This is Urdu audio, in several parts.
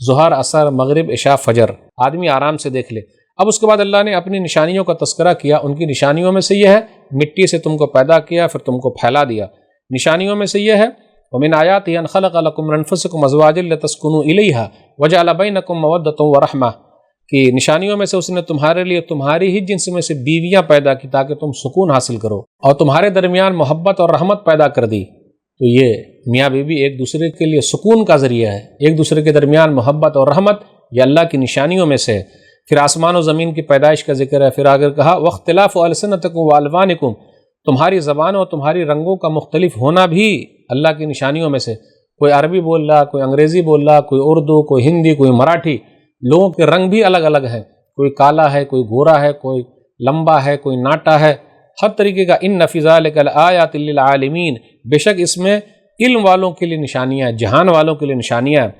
ظہر، عصر، مغرب، عشاء، فجر، آدمی آرام سے دیکھ لے۔ اب اس کے بعد اللہ نے اپنی نشانیوں کا تذکرہ کیا۔ ان کی نشانیوں میں سے یہ ہے مٹی سے تم کو پیدا کیا، پھر تم کو پھیلا دیا۔ نشانیوں میں سے یہ ہے وَمِنْ آيَاتِهِ أَنْ خَلَقَ لَكُمْ مِنْ أَنْفُسِكُمْ أَزْوَاجًا لِتَسْكُنُوا إِلَيْهَا وَجَعَلَ بَيْنَكُمْ مَوَدَّةً وَرَحْمَةً کہ نشانیوں میں سے اس نے تمہارے لیے تمہاری ہی جنس میں سے بیویاں پیدا کی تاکہ تم سکون حاصل کرو، اور تمہارے درمیان محبت اور رحمت پیدا کر دی۔ تو یہ میاں بیوی ایک دوسرے کے لیے سکون کا ذریعہ ہے، ایک دوسرے کے درمیان محبت اور رحمت یہ اللہ کی نشانیوں میں سے ہے۔ پھر آسمان و زمین کی پیدائش کا ذکر ہے۔ پھر آگے کہا وَاخْتِلَافُ أَلْسِنَتِكُمْ وَأَلْوَانِكُمْ تمہاری زبانوں اور تمہاری رنگوں کا مختلف ہونا بھی اللہ کی نشانیوں میں سے۔ کوئی عربی بول رہا، کوئی انگریزی بول رہا، کوئی اردو، کوئی ہندی، کوئی مراٹھی، لوگوں کے رنگ بھی الگ الگ ہیں، کوئی کالا ہے، کوئی گورا ہے، کوئی لمبا ہے، کوئی ناٹا ہے، ہر طریقے کا۔ ان فی ذلک لآیات للعالمین بے شک اس میں علم والوں کے لیے نشانیاں ہیں، جہان والوں کے لیے نشانیاں ہیں۔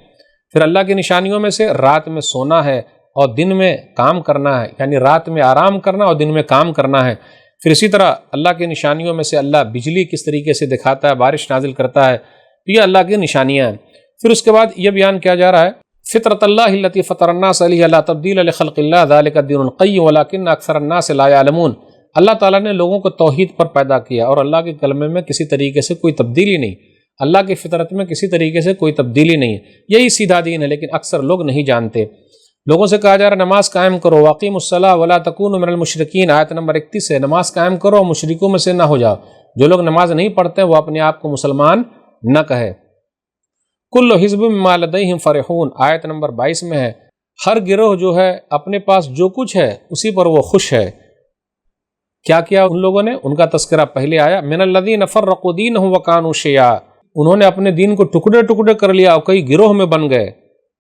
پھر اللہ کی نشانیوں میں سے رات میں سونا ہے اور دن میں کام کرنا ہے، یعنی رات میں آرام کرنا اور دن میں کام کرنا ہے۔ پھر اسی طرح اللہ کی نشانیوں میں سے اللہ بجلی کس طریقے سے دکھاتا ہے، بارش نازل کرتا ہے، یہ اللہ کی نشانیاں ہیں۔ پھر اس کے بعد یہ بیان کیا جا رہا ہے فطرۃ اللہ التی فطر الناس علیہا لا تبدیل لخلق اللہ ذلک الدین القیم ولکن اکثر الناس لا یعلمون۔ اللہ تعالیٰ نے لوگوں کو توحید پر پیدا کیا اور اللہ کے کلمے میں کسی طریقے سے کوئی تبدیلی نہیں، اللہ کی فطرت میں کسی طریقے سے کوئی تبدیلی نہیں ہے، یہی سیدھا دین ہے، لیکن اکثر لوگ نہیں جانتے۔ لوگوں سے کہا جا رہا ہے نماز قائم کرو، واقیموا الصلاۃ ولا تکونوا من المشرکین، آیت نمبر 31 ہے، نماز قائم کرو اور مشرکوں میں سے نہ ہو جاؤ۔ جو لوگ نماز نہیں پڑھتے وہ اپنے آپ کو مسلمان نہ کہے۔ کل حزب بما لدیہم فرحون، آیت نمبر 22 میں ہے، ہر گروہ جو ہے اپنے پاس جو کچھ ہے اسی پر وہ خوش ہے۔ کیا کیا ان لوگوں نے؟ ان کا تذکرہ پہلے آیا، من الذین فرقوا دینہم وکانوا شیعا، انہوں نے اپنے دین کو ٹکڑے ٹکڑے کر لیا اور کئی گروہ میں بن گئے۔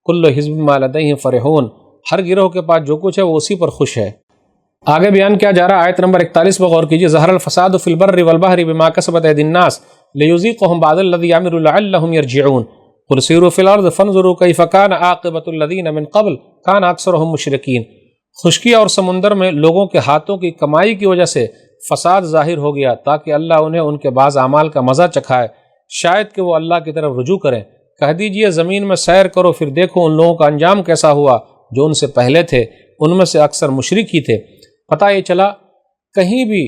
کل حزب بما لدیہم فرحون، ہر گروہ کے پاس جو کچھ ہے وہ اسی پر خوش ہے۔ آگے بیان کیا جا رہا ہے آیت نمبر 41 پر غور کیجیے، ظہر الفساد فی البر والبحر بما کسبت ایدی الناس لیذیقہم بعض الذی عملوا لعلہم یرجعون قل سیروا فی الارض فانظروا کیف کان عاقبۃ الذین من قبل کان اکثرہم مشرکین۔ خشکی اور سمندر میں لوگوں کے ہاتھوں کی کمائی کی وجہ سے فساد ظاہر ہو گیا تاکہ اللہ انہیں ان کے بعض اعمال کا مزہ چکھائے، شاید کہ وہ اللہ کی طرف رجوع کریں۔ کہہ دیجئے زمین میں سیر کرو پھر دیکھو ان لوگوں کا انجام کیسا ہوا جو ان سے پہلے تھے، ان میں سے اکثر مشرک ہی تھے۔ پتہ یہ چلا کہیں بھی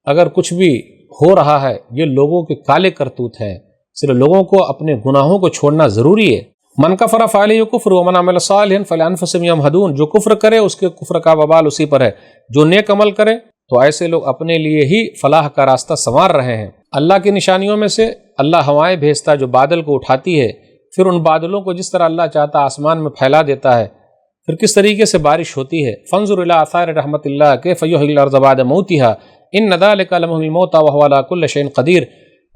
اگر کچھ بھی ہو رہا ہے یہ لوگوں کے کالے کرتوت ہیں، صرف لوگوں کو اپنے گناہوں کو چھوڑنا ضروری ہے۔ من کفر فعلیہ کفر ومن عمل صالحا فلانفسہم یمہدون، جو کفر کرے اس کے کفر کا وبال اسی پر ہے، جو نیک عمل کرے تو ایسے لوگ اپنے لیے ہی فلاح کا راستہ سنوار رہے ہیں۔ اللہ کی نشانیوں میں سے اللہ ہوائیں بھیجتا جو بادل کو اٹھاتی ہے، پھر ان بادلوں کو جس طرح اللہ چاہتا آسمان میں پھیلا دیتا ہے، پھر کس طریقے سے بارش ہوتی ہے۔ فانظر الی آثار رحمت اللہ کیف یحیی الارض بعد موتها ان ذلک لمحیی الموتى وهو علی کل شیء قدیر۔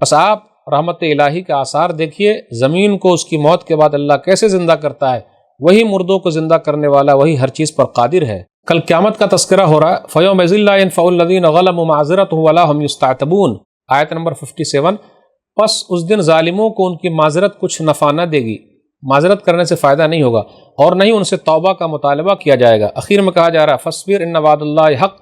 پس آپ رحمت الہی کا آثار دیکھیے، زمین کو اس کی موت کے بعد اللہ کیسے زندہ کرتا ہے، وہی مردوں کو زندہ کرنے والا، وہی ہر چیز پر قادر ہے۔ کل قیامت کا تذکرہ ہو رہا ہے، فَيَوْمَئِذٍ لَا يَنفَعُ الَّذِينَ ظَلَمُوا مَعْذِرَتُهُمْ وَلَا هُمْ يُسْتَعْتَبُونَ، آیت نمبر 57۔ پس اس دن ظالموں کو ان کی معذرت کچھ نفع نہ دے گی، معذرت کرنے سے فائدہ نہیں ہوگا، اور نہیں ان سے توبہ کا مطالبہ کیا جائے گا۔ اخیر میں کہا جا رہا ہے فَاصْبِرْ إِنَّ وَعْدَ اللَّهِ حَقٌّ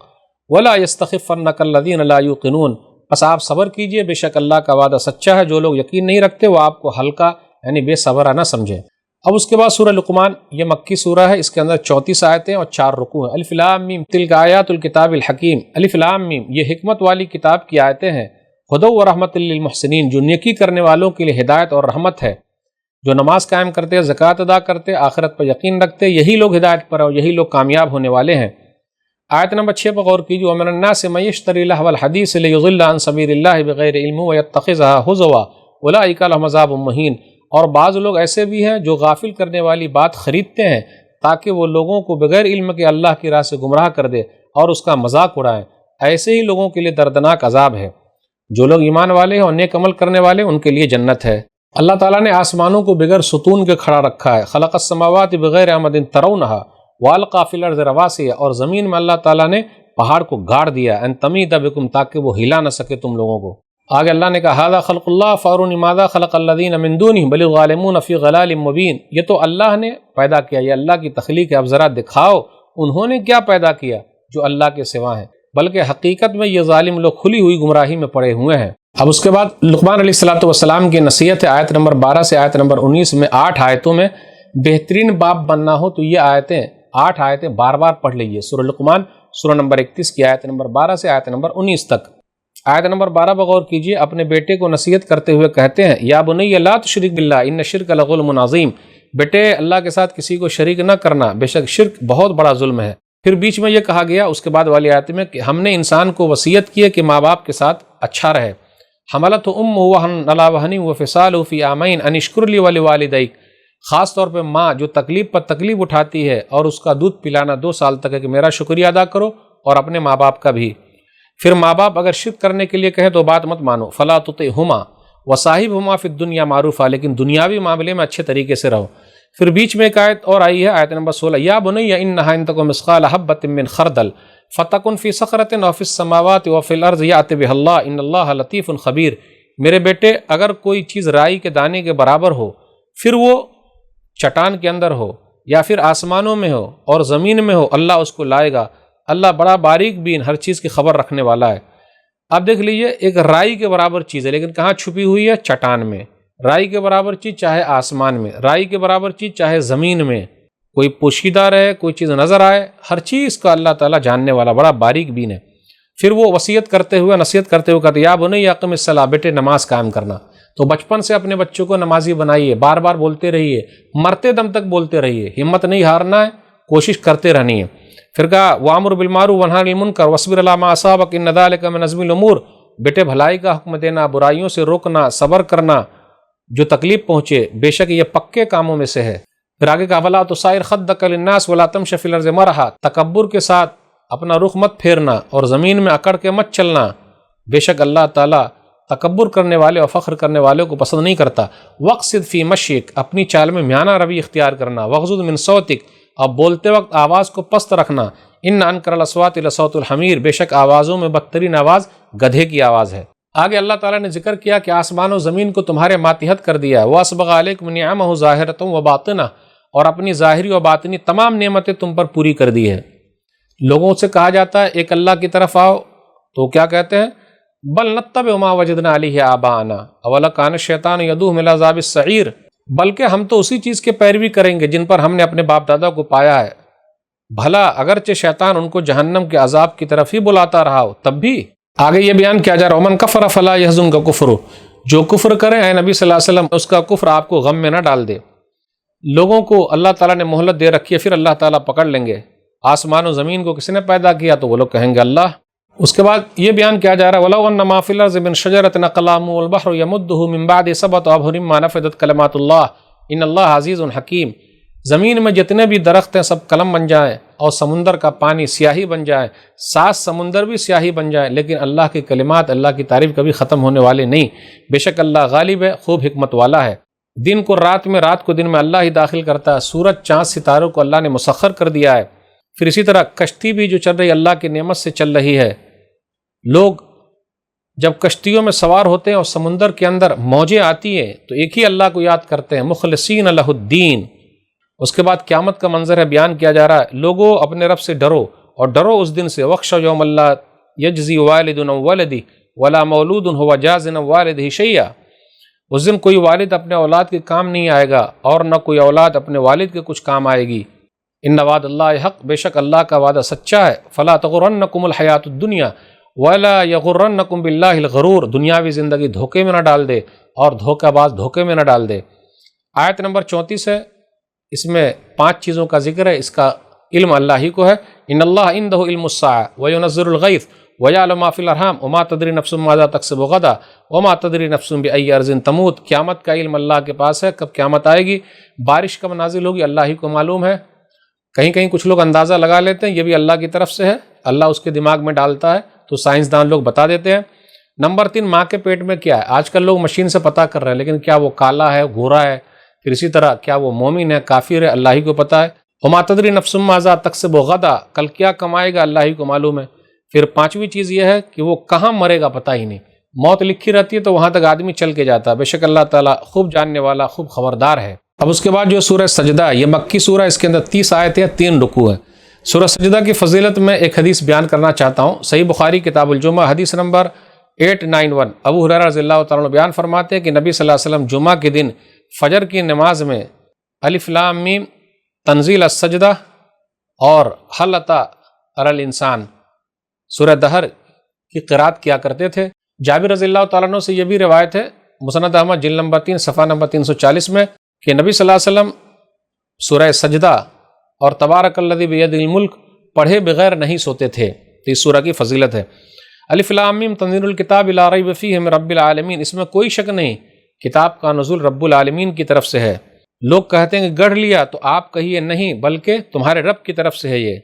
وَلَا يَسْتَخِفَّنَّكَ الَّذِينَ لَا يُوقِنُونَ، پس آپ صبر کیجئے، بے شک اللہ کا وعدہ سچا ہے، جو لوگ یقین نہیں رکھتے وہ آپ کو ہلکا یعنی بے صبرا نہ سمجھیں۔ اب اس کے بعد سورہ لقمان، یہ مکی سورہ ہے، اس کے اندر 34 آیتیں اور 4 رکوع ہیں۔ الف لام میم تلک آیات الکتاب الحکیم، الف لام میم یہ حکمت والی کتاب کی آیتیں ہیں، ہدی و رحمت للمحسنین جو نیکی کرنے والوں کے لیے ہدایت اور رحمت ہے، جو نماز قائم کرتے، زکوٰۃ ادا کرتے، آخرت پر یقین رکھتے، یہی لوگ ہدایت پر اور یہی لوگ کامیاب ہونے والے ہیں۔ آیت نمبر 6 پر غور کیجیے، وَمِنَ النَّاسِ مَن يَشْتَرِي لَهْوَ الْحَدِيثِ لِيُضِلَّ عَن سَبِيلِ اللَّهِ بِغَيْرِ عِلْمٍ وَيَتَّخِذَهَا هُزُوًا أُولَٰئِكَ لَهُمْ عَذَابٌ مُّهِينٌ، اور بعض لوگ ایسے بھی ہیں جو غافل کرنے والی بات خریدتے ہیں تاکہ وہ لوگوں کو بغیر علم کے اللہ کی راہ سے گمراہ کر دے اور اس کا مذاق اڑائیں، ایسے ہی لوگوں کے لیے دردناک عذاب ہے۔ جو لوگ ایمان والے ہیں اور نیک عمل کرنے والے ان کے لیے جنت ہے۔ اللہ تعالیٰ نے آسمانوں کو بغیر ستون کے کھڑا رکھا ہے، خلق السماوات بغیر عمد ترونها والقى في الارض رواسي، اور زمین میں اللہ تعالیٰ نے پہاڑ کو گاڑ دیا، ان تمید بکم تاکہ وہ ہلا نہ سکے تم لوگوں کو۔ آگے اللہ نے کہا ھذا خلق اللہ فارونی ماذا خلق الذین من دونہ بل الظالمون فی ضلال مبین، یہ تو اللہ نے پیدا کیا، یہ اللہ کی تخلیق ہے، اب ذرا دکھاؤ انہوں نے کیا پیدا کیا جو اللہ کے سوا ہیں، بلکہ حقیقت میں یہ ظالم لوگ کھلی ہوئی گمراہی میں پڑے ہوئے ہیں۔ اب اس کے بعد لقمان علیہ الصلوۃ والسلام کی نصیحت ہے، آیت نمبر 12 سے آیت نمبر 19 میں 8 آیتوں میں بہترین باپ بننا ہو تو یہ آیتیں 8 آیتیں بار بار پڑھ لیجیے. سورہ لقمان سورہ نمبر 31 کی آیت نمبر 12 سے آیت نمبر 19 تک. آیت نمبر 12 بغور کیجیے. اپنے بیٹے کو نصیحت کرتے ہوئے کہتے ہیں یا بنی لا تشرک باللہ ان الشرک لظلم عظیم، بیٹے اللہ کے ساتھ کسی کو شریک نہ کرنا، بے شک شرک بہت بڑا ظلم ہے. پھر بیچ میں یہ کہا گیا اس کے بعد والی آیت میں کہ ہم نے انسان کو وصیت کی ہے کہ ماں باپ کے ساتھ اچھا رہے. حملت وهن على وهن وفصاله في عامين ان اشكر لي ولوالديك، خاص طور پہ ماں جو تکلیف پر تکلیف اٹھاتی ہے اور اس کا دودھ پلانا 2 سال تک ہے کہ میرا شکریہ ادا کرو اور اپنے ماں باپ کا بھی. پھر ماں باپ اگر شرک کرنے کے لیے کہے تو بات مت مانو. فلا تطعهما وصاحبهما في الدنيا معروفا، لیکن دنیاوی معاملے میں اچھے طریقے سے رہو. پھر بیچ میں ایک آیت اور آئی ہے آیت نمبر 16 یا بنی انها ان تکن مثقال حبۃ من خردل فتکن فی صخرۃ او فی السماوات او فی الارض یأتی بها اللہ ان اللہ لطیف خبیر. میرے بیٹے اگر کوئی چیز رائی کے دانے کے برابر ہو، پھر وہ چٹان کے اندر ہو یا پھر آسمانوں میں ہو اور زمین میں ہو، اللہ اس کو لائے گا. اللہ بڑا باریک بین ہر چیز کی خبر رکھنے والا ہے. اب دیکھ لیجئے ایک رائی کے برابر چیز ہے لیکن کہاں چھپی ہوئی ہے؟ چٹان میں. رائی کے برابر چیز چاہے آسمان میں، رائی کے برابر چیز چاہے زمین میں، کوئی پوشیدہ رہے کوئی چیز نظر آئے، ہر چیز کا اللہ تعالیٰ جاننے والا بڑا باریک بین ہے. پھر وہ وصیت کرتے ہوئے نصیحت کرتے ہوئے کہتے یا بنی اقم الصلاۃ، بیٹے نماز قائم کرنا. تو بچپن سے اپنے بچوں کو نمازی بنائیے، بار بار بولتے رہیے، مرتے دم تک بولتے رہیے، ہمت نہیں ہارنا ہے، کوشش کرتے رہنی ہے. پھر کہا وامر بالمعروف ونہی عن المنکر واصبر علی ما اصابک ان ذلک من عزم الامور، بیٹے بھلائی کا حکم دینا، برائیوں سے روکنا، صبر کرنا، جو تکلیف پہنچے بے شک یہ پکے کاموں میں سے ہے. پھر آگے کہا ولا تصائر خدک للناس ولا تمشی فی الارض مرحا، تکبر کے ساتھ اپنا رخ مت پھیرنا اور زمین میں اکڑ کے مت چلنا، بے شک اللہ تعالیٰ تکبر کرنے والے اور فخر کرنے والے کو پسند نہیں کرتا. وقصد فی مشیک، اپنی چال میں میانہ روی اختیار کرنا. وغضض من صوتک، اب بولتے وقت آواز کو پست رکھنا. ان انکر الاصوات لصوت الحمیر، بے شک آوازوں میں بدترین آواز گدھے کی آواز ہے. آگے اللہ تعالیٰ نے ذکر کیا کہ آسمان و زمین کو تمہارے ماتحت کر دیا. وَأَسْبَغَ عَلَيْكُمْ نِعَمَهُ ظَاهِرَةً وَبَاطِنَةً، اور اپنی ظاہری و باطنی تمام نعمتیں تم پر پوری کر دی ہے. لوگوں سے کہا جاتا ہے ایک اللہ کی طرف آؤ تو کیا کہتے ہیں؟ بل نتبع ما وجدنا علیہ آباءنا اولو کان الشیطان یدعوہم الی عذاب السعیر، بلکہ ہم تو اسی چیز کے پیروی کریں گے جن پر ہم نے اپنے باپ دادا کو پایا ہے، بھلا اگرچہ شیطان ان کو جہنم کے عذاب کی طرف ہی بلاتا رہا ہو تب بھی. آگے یہ بیان کیا جا رہا ہے ومن کفر فلا یحزنک کفرہ، جو کفر کرے اے نبی صلی اللہ علیہ وسلم اس کا کفر آپ کو غم میں نہ ڈال دے. لوگوں کو اللہ تعالیٰ نے مہلت دے رکھی ہے، پھر اللہ تعالیٰ پکڑ لیں گے. آسمان و زمین کو کس نے پیدا کیا؟ تو وہ لوگ کہیں گے اللہ. اس کے بعد یہ بیان کیا جا رہا ہے وَلَوْ أَنَّ مَا فِي الْأَرْضِ مِنْ شَجَرَةٍ أَقْلَامٌ وَالْبَحْرُ يَمُدُّهُ مِنْ بَعْدِهِ سَبْعَةُ أَبْحُرٍ مَا نَفِدَتْ كَلِمَاتُ اللَّهِ إِنَّ اللَّهَ عَزِيزٌ حَكِيمٌ. زمین میں جتنے بھی درخت ہیں سب قلم بن جائیں اور سمندر کا پانی سیاہی بن جائے، 7 سمندر بھی سیاہی بن جائے، لیکن اللہ کے کلمات، اللہ کی تعریف کبھی ختم ہونے والے نہیں. بے شک اللہ غالب ہے، خوب حکمت والا ہے. دن کو رات میں، رات کو دن میں اللہ ہی داخل کرتا ہے. سورج چاند ستاروں کو اللہ نے مسخر کر دیا ہے. پھر اسی طرح کشتی بھی جو چل رہی اللہ کی نعمت سے چل رہی ہے. لوگ جب کشتیوں میں سوار ہوتے ہیں اور سمندر کے اندر موجیں آتی ہیں تو ایک ہی اللہ کو یاد کرتے ہیں، مخلصین لہ الدین. اس کے بعد قیامت کا منظر ہے بیان کیا جا رہا ہے. لوگوں اپنے رب سے ڈرو اور ڈرو اس دن سے. وَاخْشَوْا يَوْمَ لَا يَجْزِي وَالِدٌ عَن وَلَدِهِ وَلَا مَوْلُودٌ هُوَ جَازٍ عَن وَالِدِهِ شَيْئًا. اس دن کوئی والد اپنے اولاد کے کام نہیں آئے گا اور نہ کوئی اولاد اپنے والد کے کچھ کام آئے گی. ان وعد اللہ حق، بے شک اللہ کا وعدہ سچا ہے. فلا تغرنکم الحیات الدنیا ولا یغرنکم باللہ الغرور، دنیاوی زندگی دھوکے میں نہ ڈال دے اور دھوکہ باز دھوکے میں نہ ڈال دے. آیت نمبر 34 ہے، اس میں 5 چیزوں کا ذکر ہے. اس کا علم اللہ ہی کو ہے. ان اللہ عندہ علم الساعہ وینزل الغیث ویعلم ما فی الارحام وما تدری نفس ماذا تکسب غدا وما تدری نفس بأی ارض تموت. قیامت کا علم اللہ کے پاس ہے، کب قیامت آئے گی، بارش کب نازل ہوگی اللہ ہی کو معلوم ہے. کہیں کہیں کچھ لوگ اندازہ لگا لیتے ہیں، یہ بھی اللہ کی طرف سے ہے، اللہ اس کے دماغ میں ڈالتا ہے تو سائنسدان لوگ بتا دیتے ہیں. نمبر 3 ماں کے پیٹ میں کیا ہے. آج کل لوگ مشین سے پتہ کر رہے ہیں، لیکن کیا وہ کالا ہے، گورا ہے، پھر اسی طرح کیا وہ مومن ہے، کافر ہے، اللہ ہی کو پتہ ہے. وما تدری نفس ماذا تکسب غدا، کل کیا کمائے گا اللہ ہی کو معلوم ہے. پھر 5ویں چیز یہ ہے کہ وہ کہاں مرے گا پتہ ہی نہیں. موت لکھی رہتی ہے تو وہاں تک آدمی چل کے جاتا ہے. بے شک اللہ تعالیٰ خوب جاننے والا، خوب خبردار ہے. اب اس کے بعد جو سورہ سجدہ ہے، یہ مکی سورہ، اس کے اندر 30 آیتیں، 3 رکوع ہیں. سورہ سجدہ کی فضیلت میں ایک حدیث بیان کرنا چاہتا ہوں. صحیح بخاری کتاب الجمعہ حدیث نمبر 891. ابو ہریرہ رضی اللہ تعالیٰ عنہ بیان فرماتے ہیں کہ نبی صلی اللہ علیہ وسلم جمعہ کے دن فجر کی نماز میں الف لام میم تنزیل السجدہ اور حل اتی علی الانسان سورہ دہر کی قرات کیا کرتے تھے۔ جابر رضی اللہ تعالیٰ عنہ سے یہ بھی روایت ہے مسند احمد جلد نمبر 3 صفحہ نمبر 340 میں کہ نبی صلی اللہ علیہ وسلم سورہ سجدہ اور تبارک الذی بیدہ الملک پڑھے بغیر نہیں سوتے تھے۔ تو اس سورہ کی فضیلت ہے۔ الف لام میم تنزیل الکتاب لا ریب فیہ من رب العالمین، اس میں کوئی شک نہیں کتاب کا نزول رب العالمین کی طرف سے ہے۔ لوگ کہتے ہیں کہ گڑھ لیا، تو آپ کہیے نہیں بلکہ تمہارے رب کی طرف سے ہے۔ یہ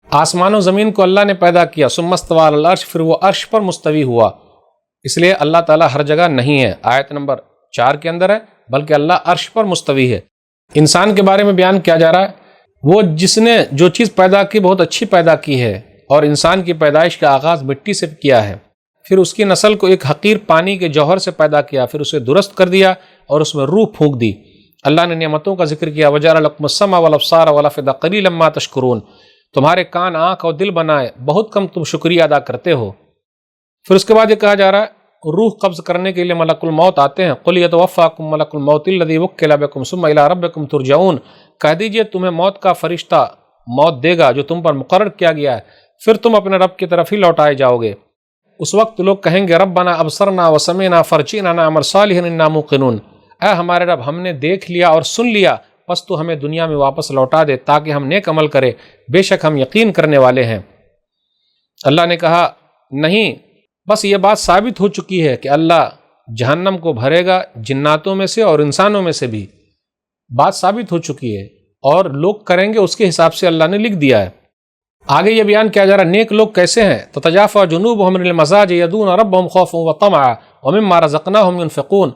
آسمان و زمین کو اللہ نے پیدا کیا، ثم استوی علی العرش، پھر وہ عرش پر مستوی ہوا۔ اس لیے اللہ تعالیٰ ہر جگہ نہیں ہے، آیت نمبر 4 کے اندر ہے، بلکہ اللہ عرش پر مستوی ہے۔ انسان کے بارے میں بیان کیا جا رہا ہے، وہ جس نے جو چیز پیدا کی بہت اچھی پیدا کی ہے، اور انسان کی پیدائش کا آغاز مٹی سے کیا ہے، پھر اس کی نسل کو ایک حقیر پانی کے جوہر سے پیدا کیا، پھر اسے درست کر دیا اور اس میں روح پھونک دی۔ اللہ نے نعمتوں کا ذکر کیا، وَجَعَلَ لَكُمُ السَّمْعَ وَالْأَبْصَارَ وَالْأَفْئِدَةَ قَلِيلًا مَا تَشْكُرُونَ، تمہارے کان، آنکھ اور دل بنائے، بہت کم تم شکریہ ادا کرتے ہو۔ پھر اس کے بعد یہ کہا جا رہا ہے روح قبض کرنے کے لیے ملک الموت آتے ہیں، قُلْ يَتَوَفَّاكُم مَلَكُ الْمَوْتِ الَّذِي وُكِّلَ بِكُمْ ثُمَّ إِلَىٰ رَبِّكُمْ تُرْجَعُونَ، کہہ دیجئے تمہیں موت کا فرشتہ موت دے گا جو تم پر مقرر کیا گیا ہے، پھر تم اپنے رب کی طرف ہی لوٹائے جاؤ گے۔ اس وقت لوگ کہیں گے ربنا ابصرنا وسمعنا فرجعنا نعمل صالحا انا موقنون، اے ہمارے رب ہم نے دیکھ لیا اور سن لیا، بس تو ہمیں دنیا میں واپس لوٹا دے تاکہ ہم نیک عمل کریں، بے شک ہم یقین کرنے والے ہیں۔ اللہ نے کہا نہیں، بس یہ بات ثابت ہو چکی ہے کہ اللہ جہنم کو بھرے گا جناتوں میں سے اور انسانوں میں سے بھی، بات ثابت ہو چکی ہے، اور لوگ کریں گے اس کے حساب سے اللہ نے لکھ دیا ہے۔ آگے یہ بیان کیا جا رہا ہے نیک لوگ کیسے ہیں، تتجافى جنوبهم عن المضاجع يدعون ربهم خوفا وطمعا ومما رزقناهم ينفقون،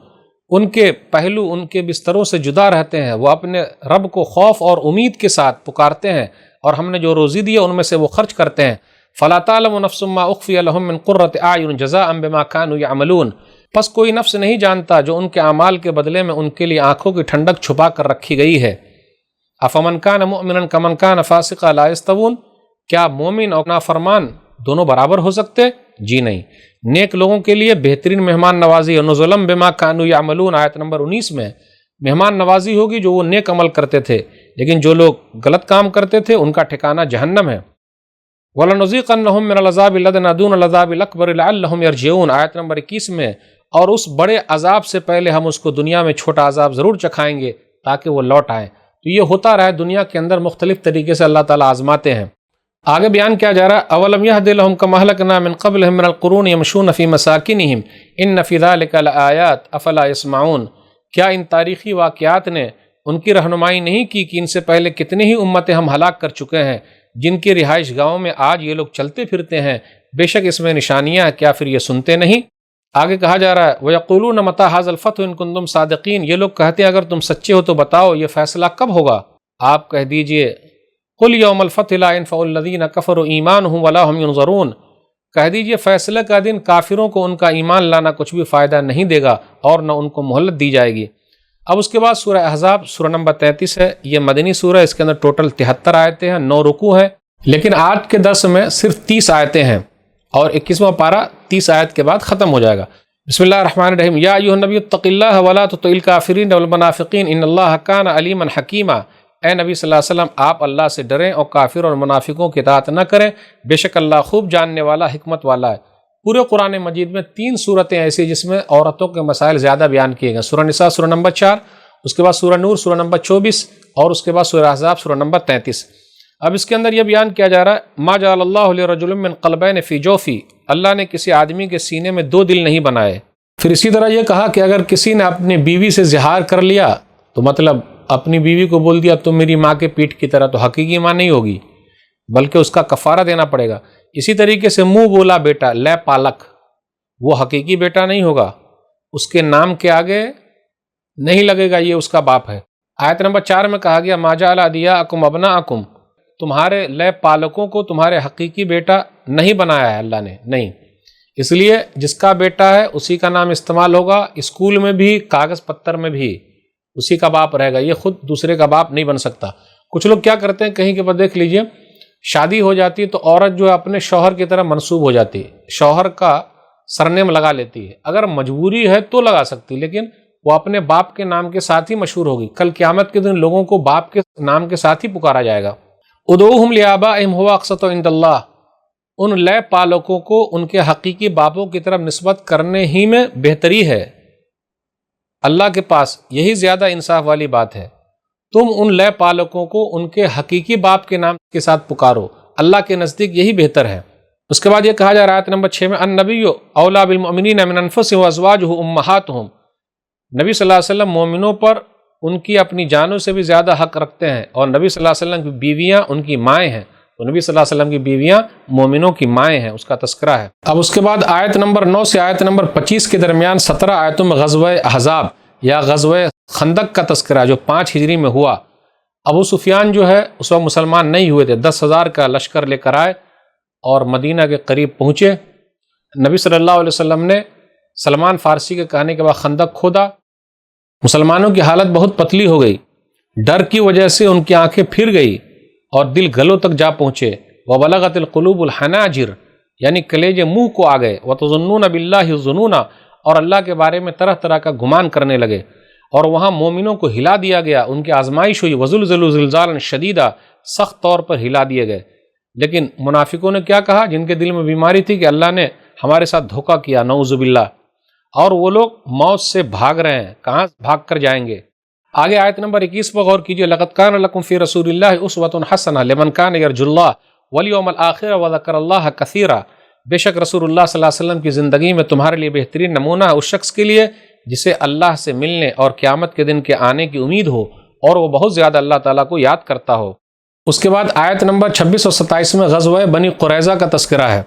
ان کے پہلو ان کے بستروں سے جدا رہتے ہیں، وہ اپنے رب کو خوف اور امید کے ساتھ پکارتے ہیں، اور ہم نے جو روزی دی ہے ان میں سے وہ خرچ کرتے ہیں۔ فلا تعلم نفس ما اخفي لهم من قرة اعين جزاء بما كانوا يعملون، پس کوئی نفس نہیں جانتا جو ان کے اعمال کے بدلے میں ان کے لیے آنکھوں کی ٹھنڈک چھپا کر رکھی گئی ہے۔ افمن كان مؤمنا كمن كان فاسقا لا يستوون، کیا مومن اور نافرمان دونوں برابر ہو سکتے؟ جی نہیں۔ نیک لوگوں کے لیے بہترین مہمان نوازی نزلا بما كانوا يعملون، آیت نمبر 19 میں مہمان نوازی ہوگی جو وہ نیک عمل کرتے تھے، لیکن جو لوگ غلط کام کرتے تھے ان کا ٹھکانہ جہنم ہے۔ وَلَنُذِيقَنَّهُم مِّنَ الْعَذَابِ الْأَدْنَىٰ دُونَ الْعَذَابِ الْأَكْبَرِ لَعَلَّهُمْ يَرْجِعُونَ، آیت نمبر 21 میں، اور اس بڑے عذاب سے پہلے ہم اس کو دنیا میں چھوٹا عذاب ضرور چکھائیں گے تاکہ وہ لوٹ آئیں۔ تو یہ ہوتا رہا ہے دنیا کے اندر، مختلف طریقے سے اللہ تعالیٰ آزماتے ہیں۔ آگے بیان کیا جا رہا ہے اولم یہد لہم کما اہلکنا من قبلہم من القرون یمشون فی مساکنہم ان فی ذلک لآیات افلا یسمعون، کیا ان تاریخی واقعات نے ان کی رہنمائی نہیں کی کہ ان سے پہلے کتنی ہی امتیں ہم ہلاک کر چکے ہیں جن کی رہائش گاہوں میں آج یہ لوگ چلتے پھرتے ہیں، بے شک اس میں نشانیاں ہیں، کیا پھر یہ سنتے نہیں؟ آگے کہا جا رہا ہے وَيَقُولُونَ مَتَىٰ هَٰذَا الْفَتْحُ إِن كُنتُمْ صَادِقِينَ، یہ لوگ کہتے ہیں اگر تم سچے ہو تو بتاؤ یہ فیصلہ کب ہوگا؟ آپ کہہ دیجئے قُلْ يَوْمَ الْفَتْحِ لَا يَنفَعُ الَّذِينَ كَفَرُوا إِيمَانُهُمْ وَلَا هُمْ يُنظَرُونَ، کہہ دیجئے فیصلے کا دن کافروں کو ان کا ایمان لانا کچھ بھی فائدہ نہیں دے گا اور نہ ان کو مہلت دی جائے گی۔ اب اس کے بعد سورہ احزاب سورہ نمبر 33 ہے، یہ مدنی سورہ ہے، اس کے اندر ٹوٹل 73 آیتیں ہیں، 9 رکوع ہیں، لیکن آج کے درس میں صرف 30 آیتیں ہیں اور 21واں پارہ 30 آیت کے بعد ختم ہو جائے گا۔ بسم اللہ الرحمن الرحیم، یا ایھا النبی اتق اللہ ولا تطع الکافرین والمنافقین ان اللہ کان علیما حکیما، اے نبی صلی اللہ علیہ وسلم آپ اللہ سے ڈریں اور کافر اور منافقوں کی اطاعت نہ کریں، بے شک اللہ خوب جاننے والا حکمت والا ہے۔ پورے قرآن مجید میں 3 صورتیں ایسی جس میں عورتوں کے مسائل زیادہ بیان کیے گئے، سورہ نساء سورہ نمبر 4، اس کے بعد سورہ نور سورہ نمبر 24 اور اس کے بعد سورہ احزاب سورہ نمبر 33۔ اب اس کے اندر یہ بیان کیا جا رہا ہے ما جعل اللہ لرجل من قلبین فی جوفی، اللہ نے کسی آدمی کے سینے میں 2 دل نہیں بنائے۔ پھر اسی طرح یہ کہا کہ اگر کسی نے اپنی بیوی سے زہار کر لیا تو مطلب اپنی بیوی کو بول دیا تم میری ماں کے پیٹھ کی طرح، تو حقیقی ماں نہیں ہوگی بلکہ اس کا کفارہ دینا پڑے گا۔ اسی طریقے سے منہ بولا بیٹا لے پالک، وہ حقیقی بیٹا نہیں ہوگا، اس کے نام کے آگے نہیں لگے گا یہ اس کا باپ ہے۔ آیت نمبر 4 میں کہا گیا ما جعل ادعیاءکم ابناءکم، تمہارے لے پالکوں کو تمہارے حقیقی بیٹا نہیں بنایا ہے اللہ نے، نہیں، اس لیے جس کا بیٹا ہے اسی کا نام استعمال ہوگا، اسکول میں بھی کاغذ پتر میں بھی اسی کا باپ رہے گا، یہ خود دوسرے کا باپ نہیں بن سکتا۔ کچھ لوگ کیا کرتے ہیں کہیں کے بعد دیکھ لیجئے شادی ہو جاتی ہے تو عورت جو ہے اپنے شوہر کی طرح منسوب ہو جاتی ہے، شوہر کا سرنیم لگا لیتی ہے، اگر مجبوری ہے تو لگا سکتی، لیکن وہ اپنے باپ کے نام کے ساتھ ہی مشہور ہوگی۔ کل قیامت کے دن لوگوں کو باپ کے نام کے ساتھ ہی پکارا جائے گا۔ ادعوہم لآبائہم ھو اقسط عند اللہ، ان لے پالکوں کو ان کے حقیقی باپوں کی طرف نسبت کرنے ہی میں بہتری ہے، اللہ کے پاس یہی زیادہ انصاف والی بات ہے۔ تم ان لے پالکوں کو ان کے حقیقی باپ کے نام کے ساتھ پکارو، اللہ کے نزدیک یہی بہتر ہے۔ اس کے بعد یہ کہا جا رہا ہے آیت نمبر 6 میں النبی اولیٰ بالمؤمنین من انفسہم وازواجہ امہاتہم، نبی صلی اللہ علیہ وسلم مومنوں پر ان کی اپنی جانوں سے بھی زیادہ حق رکھتے ہیں، اور نبی صلی اللہ علیہ وسلم کی بیویاں ان کی مائیں ہیں، تو نبی صلی اللہ علیہ وسلم کی بیویاں مومنوں کی مائیں ہیں، اس کا تذکرہ ہے۔ اب اس کے بعد آیت نمبر 9 سے آیت نمبر 25 کے درمیان 17 آیتوں میں غزوہ احزاب یا غزوہ خندق کا تذکرہ جو 5 ہجری میں ہوا۔ ابو سفیان جو ہے اس وقت مسلمان نہیں ہوئے تھے، 10,000 کا لشکر لے کر آئے اور مدینہ کے قریب پہنچے۔ نبی صلی اللہ علیہ وسلم نے سلمان فارسی کے کہنے کے بعد خندق کھودا۔ مسلمانوں کی حالت بہت پتلی ہو گئی، ڈر کی وجہ سے ان کی آنکھیں پھر گئی اور دل گلوں تک جا پہنچے۔ وَبَلَغَتِ الْقُلُوبُ الْحَنَاجِرَ، یعنی کلیجے منہ کو آ گئے۔ وَتَظُنُّونَ بِاللَّهِ الظُّنُونَ، اور اللہ کے بارے میں طرح طرح کا گمان کرنے لگے، اور وہاں مومنوں کو ہلا دیا گیا، ان کی آزمائش ہوئی۔ وَزُلْزِلُوا زِلْزَالًا شَدِيدًا، سخت طور پر ہلا دیے گئے۔ لیکن منافقوں نے کیا کہا؟ جن کے دل میں بیماری تھی کہ اللہ نے ہمارے ساتھ دھوکہ کیا، نعوذ باللہ، اور وہ لوگ موت سے بھاگ رہے ہیں، کہاں بھاگ کر جائیں گے؟ آگے آیت نمبر 21 پر غور کیجئے، لَقَدْ كَانَ لَكُمْ فِي رَسُولِ اللَّهِ أُسْوَةٌ حَسَنَةٌ لِمَنْ كَانَ يَرْجُو اللَّهَ وَالْيَوْمَ الْآخِرَ وَذَكَرَ اللَّهَ كَثِيرًا، بے شک رسول اللہ صلی اللہ علیہ وسلم کی زندگی میں تمہارے لیے بہترین نمونہ ہے اس شخص کے لیے جسے اللہ سے ملنے اور قیامت کے دن کے آنے کی امید ہو، اور وہ بہت زیادہ اللہ تعالیٰ کو یاد کرتا ہو۔ اس کے بعد آیت نمبر 26 اور 27 میں غزوہ بنی قریظہ کا تذکرہ ہے۔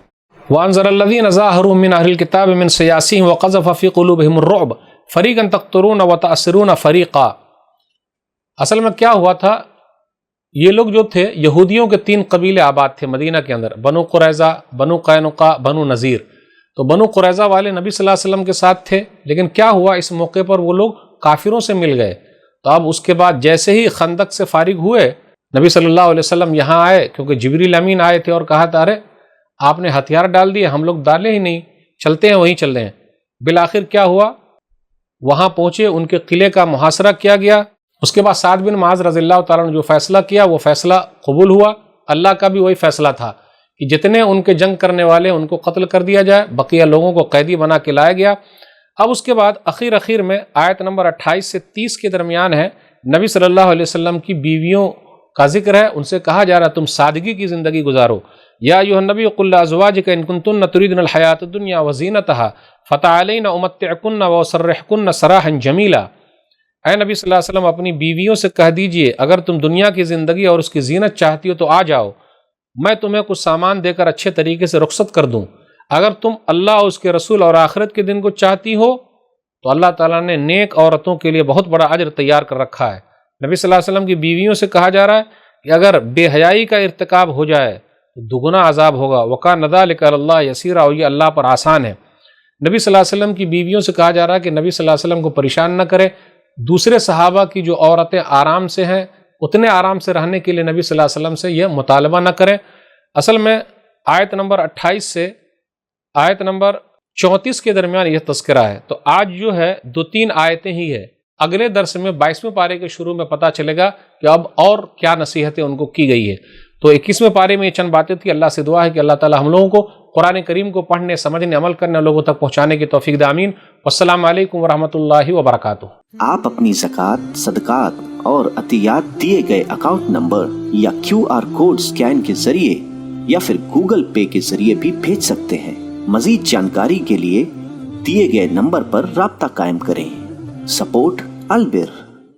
وَأَنذَرَ الَّذِينَ ظَاهَرُوا مِنْ أَهْلِ الْكِتَابِ مِنْ صَيَاصِيهِمْ وَقَذَفَ فِي قُلُوبِهِمُ الرُّعْبَ فَرِيقًا تَقْتُلُونَ وَتَأْسِرُونَ فَرِيقًا۔ اصل میں کیا ہوا تھا، یہ لوگ جو تھے یہودیوں کے 3 قبیلے آباد تھے مدینہ کے اندر، بنو قریظہ، بنو قینقاع، بنو نذیر۔ تو بنو قریظہ والے نبی صلی اللہ علیہ وسلم کے ساتھ تھے، لیکن کیا ہوا، اس موقع پر وہ لوگ کافروں سے مل گئے۔ تو اب اس کے بعد جیسے ہی خندق سے فارغ ہوئے، نبی صلی اللہ علیہ وسلم یہاں آئے، کیونکہ جبریل امین آئے تھے اور کہا تھا ارے آپ نے ہتھیار ڈال دیے، ہم لوگ ڈالے ہی نہیں، چلتے ہیں وہیں چل رہے ہیں۔ بالآخر کیا ہوا، وہاں پہنچے، ان کے قلعے کا محاصرہ کیا گیا۔ اس کے بعد سعد بن معاذ رضی اللہ تعالیٰ نے جو فیصلہ کیا وہ فیصلہ قبول ہوا۔ اللہ کا بھی وہی فیصلہ تھا کہ جتنے ان کے جنگ کرنے والے ان کو قتل کر دیا جائے، بقیہ لوگوں کو قیدی بنا کے لایا گیا۔ اب اس کے بعد اخیر میں آیت نمبر 28 سے 30 کے درمیان ہے، نبی صلی اللہ علیہ وسلم کی بیویوں کا ذکر ہے۔ ان سے کہا جا رہا ہے تم سادگی کی زندگی گزارو۔ یا ایھا النبی قل لازواجک ان کنتن تريدن الحیاۃ الدنیا وزینتها فتعالین امتعکن واسرحکن سراحا جمیلا۔ اے نبی صلی اللہ علیہ وسلم اپنی بیویوں سے کہہ دیجئے اگر تم دنیا کی زندگی اور اس کی زینت چاہتی ہو تو آ جاؤ، میں تمہیں کچھ سامان دے کر اچھے طریقے سے رخصت کر دوں۔ اگر تم اللہ اور اس کے رسول اور آخرت کے دن کو چاہتی ہو تو اللہ تعالیٰ نے نیک عورتوں کے لیے بہت بڑا اجر تیار کر رکھا ہے۔ نبی صلی اللہ علیہ وسلم کی بیویوں سے کہا جا رہا ہے کہ اگر بے حیائی کا ارتکاب ہو جائے تو دگنا عذاب ہوگا۔ وَكَانَ ذَلِكَ عَلَى اللَّهِ يَسِيرًا، اور یہ اللہ پر آسان ہے۔ نبی صلی اللہ علیہ وسلم کی بیویوں سے کہا جا رہا ہے کہ نبی صلی اللہ علیہ وسلم کو پریشان نہ کرے، دوسرے صحابہ کی جو عورتیں آرام سے ہیں اتنے آرام سے رہنے کے لیے نبی صلی اللہ علیہ وسلم سے یہ مطالبہ نہ کریں۔ اصل میں آیت نمبر 28 سے آیت نمبر 34 کے درمیان یہ تذکرہ ہے۔ تو آج جو ہے 2-3 آیتیں ہی ہے، اگلے درس میں 22ویں پارے کے شروع میں پتہ چلے گا کہ اب اور کیا نصیحتیں ان کو کی گئی ہے۔ تو 21ویں پارے میں یہ چند باتیں تھی۔ اللہ سے دعا ہے کہ اللہ تعالی ہم لوگوں کو قرآن کریم کو پڑھنے، سمجھنے، عمل کرنے، لوگوں تک پہنچانے کی توفیق دے، آمین۔ والسلام علیکم ورحمۃ اللہ وبرکاتہ۔ آپ اپنی زکوٰۃ، صدقات اور عطیات دیے گئے اکاؤنٹ نمبر یا QR کوڈ سکین کے ذریعے یا پھر گوگل پے کے ذریعے بھی بھیج سکتے ہیں۔ مزید جانکاری کے لیے دیے گئے نمبر پر رابطہ قائم کریں۔ سپورٹ البر۔